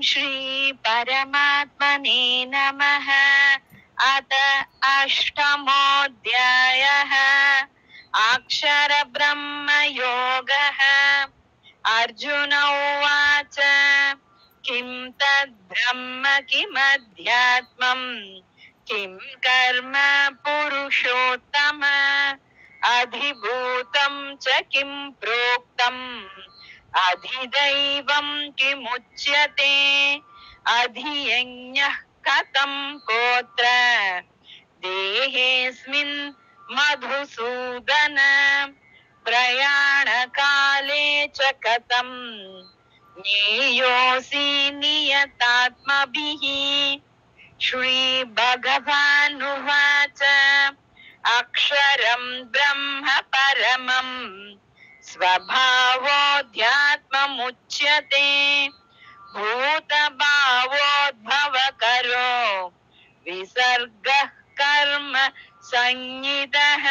श्री परमात्मने नमः। अथ अष्टमोऽध्यायः। अक्षर ब्रह्म योगः। अर्जुन उवाच किं तद्ब्रह्म किमध्यात्मम् किं कर्म पुरुषोत्तम अधिभूतं च किं प्रोक्तम् अधिदैवं किमुच्यते अधियज्ञः कथं कोत्र देहेऽस्मिन् मधुसूदन प्रयाणकाले च कथं ज्ञेयोऽसि नियतात्मभिः। श्रीभगवानुवाच अक्षरं ब्रह्म परमं स्वभावोऽध्यात्ममुच्यते भूतभावोद्भवकरो विसर्गः कर्म संज्ञितः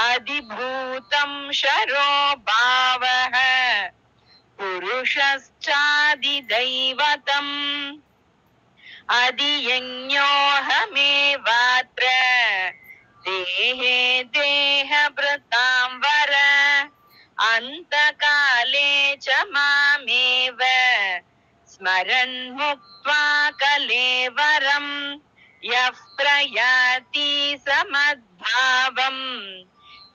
अधिभूतं शरो भावः पुरुषश्चादिदैवतम् अधियज्ञोऽहमेवात्र देहे देहभृतां वर अन्तकाले च मामेव स्मरन् मुक्त्वा कलेवरं यः प्रयाति समद्भावं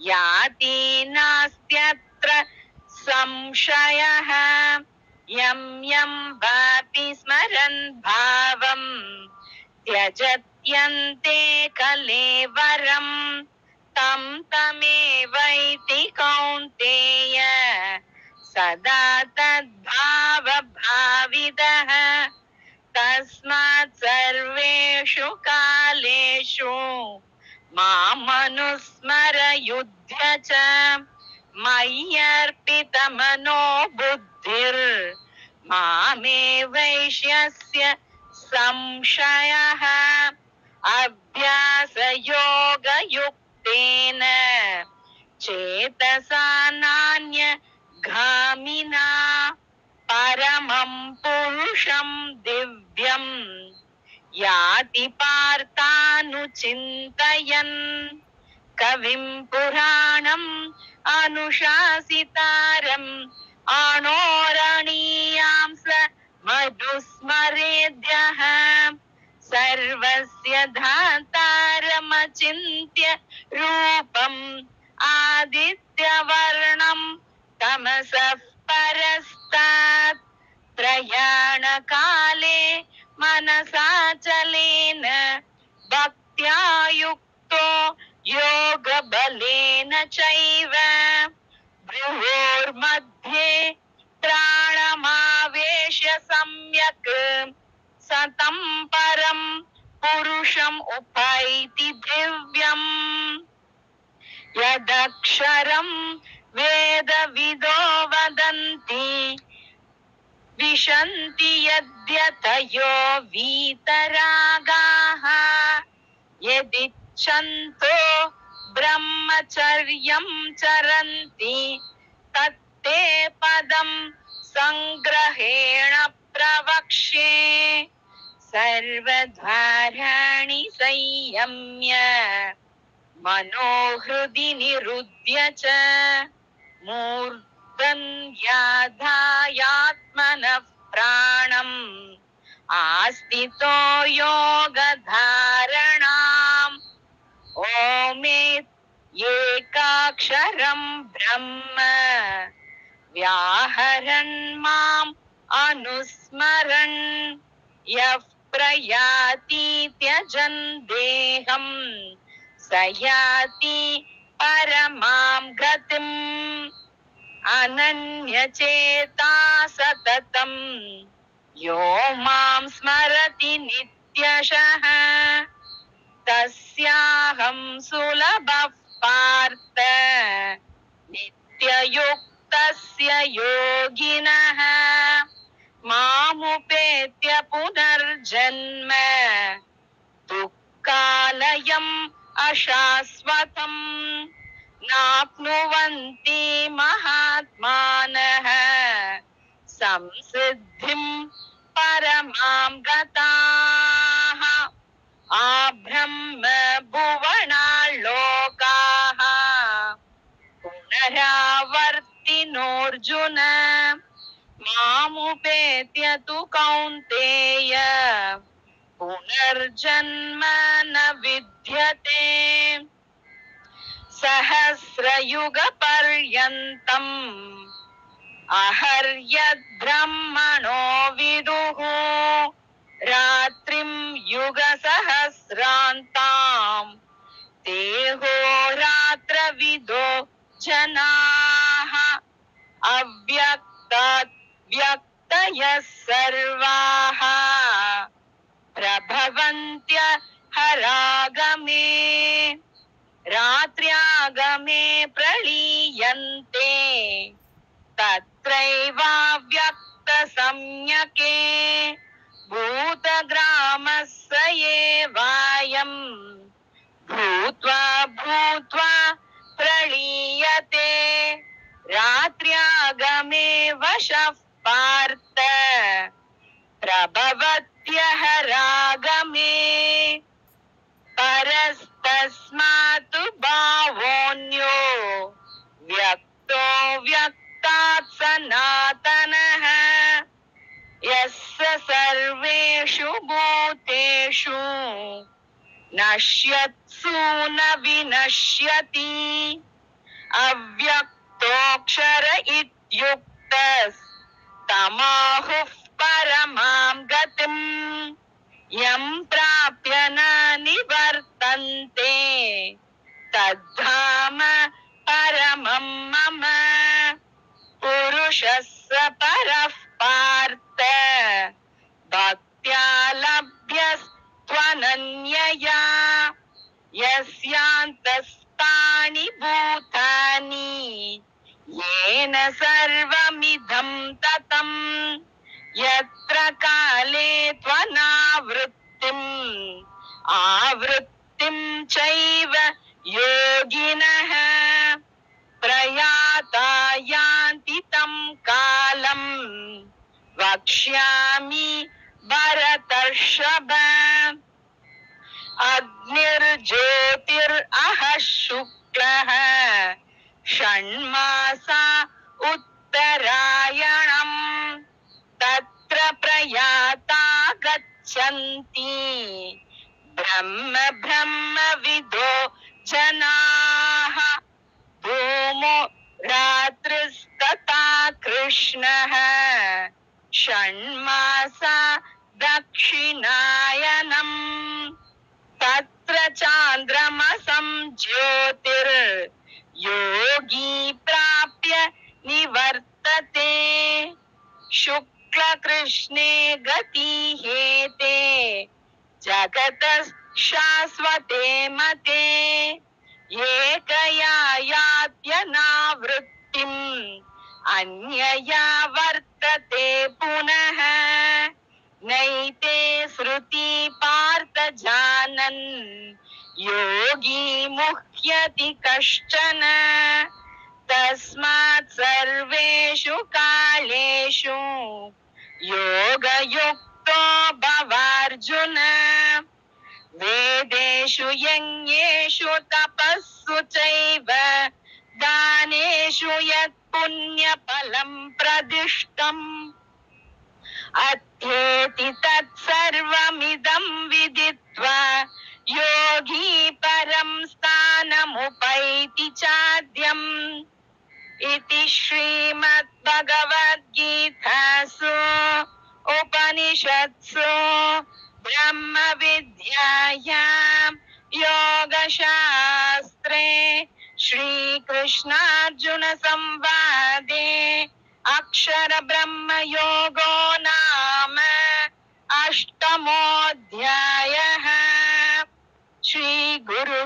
याति नास्त्यत्र संशयः। यं यं वापि स्मरन् भावं त्यजत्यन्ते कलेवरं तं तमेवैति कौन्तेय सदा तद्भावभावितः। तस्मात् सर्वेषु कालेषु मामनुस्मर युध्य च मय्यर्पितमनो बुद्धिर्मामे वैश्यस्य संशयः। अभ्यासयोगयुक्तेन चेतसा नान्यगामिना परमं पुरुषं दिव्यं याति पार्थानुचिन्तयन् कविं पुराणम् अनुशासितारम् अणोरणीयां स मधुस्मरेद्यः सर्वस्य धातारमचिन्त्य रूपम् आदित्यवर्णं तमसः परस्तात् प्रयाणकाले मनसाचलेन भक्त्या युक्तो योगबलेन चैव भ्रुवोर्मध्ये प्राणमावेश्य सम्यक् सतं परं पुरुषम् उपैति दिव्यम्। यदक्षरं वेदविदो वदन्ति विशन्ति यद्यतयो वीतरागाः यदिच्छन्तो ब्रह्मचर्यं चरन्ति तत्ते पदं संग्रहेण प्रवक्ष्ये। सर्वद्वाराणि संयम्य मनोहृदि निरुध्य च मूर्धन्याधायात्मनः प्राणम् आस्थितो योगधारणाम् ओमेकाक्षरं ब्रह्म व्याहरन् माम् अनुस्मरन् यः प्रयाति त्यजन् देहम् स याति परमां गतिम्। अनन्यचेता सततं यो मां स्मरति नित्यशः तस्याहं सुलभः पार्थ नित्ययुक्तस्य योगिनः। मामुपेत्य पुनर्जन्म दुःखालयम् अशाश्वतम् नाप्नुवन्ति महात्मानः संसिद्धिं परमां गताः आब्रह्म भुवनाल्लोकाः पुनरावर्तिनोऽर्जुन मामुपेत्य तु कौन्तेय पुनर्जन्म न विद्यते सहस्रयुगपर्यन्तम् अहर्यद्ब्रह्मणो विदुः रात्रिं युगसहस्रान्ताम् देहोरात्रविदो जनाः अव्यक्तात् व्यक्तयः सर्वाः प्रभवन्त्यहरागमे रात्र्यागमे प्रलीयन्ते तत्रैवाव्यक्तसंज्ञके भूतग्रामः स एवायम् भूत्वा भूत्वा प्रलीयते रात्र्यागमे वशः पार्थ प्रभवत्यहरागमे परस्तस्मात् भावोऽन्यो व्यक्तो व्यक्तात् सनातनः यस्य सर्वेषु भूतेषु नश्यत्सु न विनश्यति अव्यक्तोऽक्षर इत्युक्तस्तमाहुः परमां गतिम् यं प्राप्य न निवर्तन्ते तद्धाम परमं मम पुरुषस्य परः पार्थ भक्त्या लभ्यस्त्वनन्यया यस्यान्तस्तानि भूतानि येन सर्वमिदं ततम् यत्र काले त्वनावृत्तिम् आवृत्तिं चैव योगिनः प्रयाता यान्ति तं कालम् वक्ष्यामि भरतर्षभ अग्निर्ज्योतिरहः शुक्लः षण्मासा उत्तरायणम् तत्र प्रयाता गच्छन्ति ब्रह्म ब्रह्मविदो जनाः धूमो रात्रिस्तथा कृष्णः षण्मासा दक्षिणायनम् तत्र चान्द्रमसं ज्योतिर्योगी प्राप्य निवर्तते शुक्लकृष्णे गतिहेते जगतः शाश्वते मते एकया यात्यनावृत्तिम् अन्यया वर्तते पुनः नैते श्रुति पार्थ जानन् योगी मुह्यति कश्चन तस्मात् सर्वेषु कालेषु योगयुक्तो भवार्जुन वेदेषु यज्ञेषु तपस्सु चैव दानेषु यत् पुण्यफलं प्रदिष्टम् अत्येति तत्सर्वमिदं विदित्वा योगी परं स्थानमुपैति चाद्यम् इति श्रीमद्भगवद्गीतासु उपनिषत्सु ब्रह्मविद्यायां योगशास्त्रे श्रीकृष्णार्जुन संवादे अक्षर ब्रह्म योगो नाम अष्टमोऽध्यायः। श्री गुरु